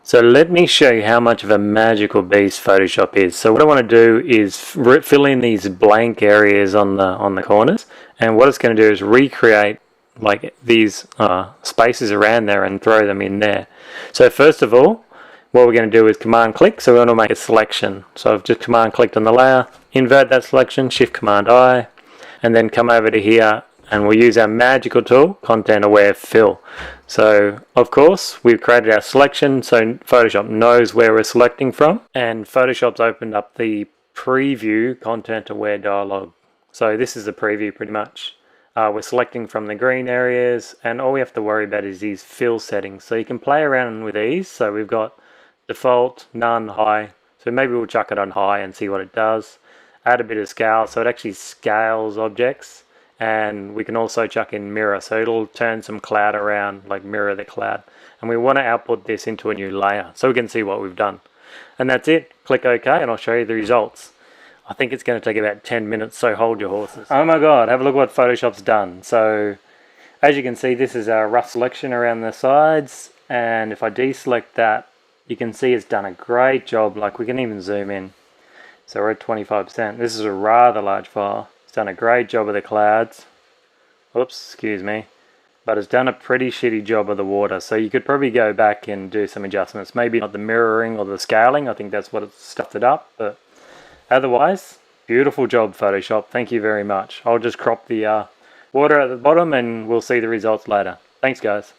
So let me show you how much of a magical beast Photoshop is. So what I want to do is fill in these blank areas on the corners, and what it's going to do is recreate like these spaces around there and throw them in there. So first of all, what we're going to do is command click. So we want to make a selection. So I've just command clicked on the layer, invert that selection, shift command I, and then come over to here, and we'll use our magical tool, Content Aware Fill. So of course we've created our selection, so Photoshop knows where we're selecting from, and Photoshop's opened up the preview Content Aware dialog. So this is the preview pretty much. We're selecting from the green areas, and all we have to worry about is these fill settings. So you can play around with these. So we've got default, none, high. So maybe we'll chuck it on high and see what it does. Add a bit of scale, so it actually scales objects. And we can also chuck in mirror, so it'll turn some cloud around, like mirror the cloud. And we want to output this into a new layer so we can see what we've done. And that's it. Click OK and I'll show you the results. I think it's going to take about 10 minutes, so hold your horses. Oh my god, have a look what Photoshop's done. So as you can see, this is our rough selection around the sides, and if I deselect that, you can see it's done a great job. Like, we can even zoom in. So we're at 25%. This is a rather large file. It's done a great job of the clouds. Oops, excuse me. But it's done a pretty shitty job of the water. So you could probably go back and do some adjustments. Maybe not the mirroring or the scaling. I think that's what it's stuffed it up. But otherwise, beautiful job, Photoshop. Thank you very much. I'll just crop the water at the bottom and we'll see the results later. Thanks, guys.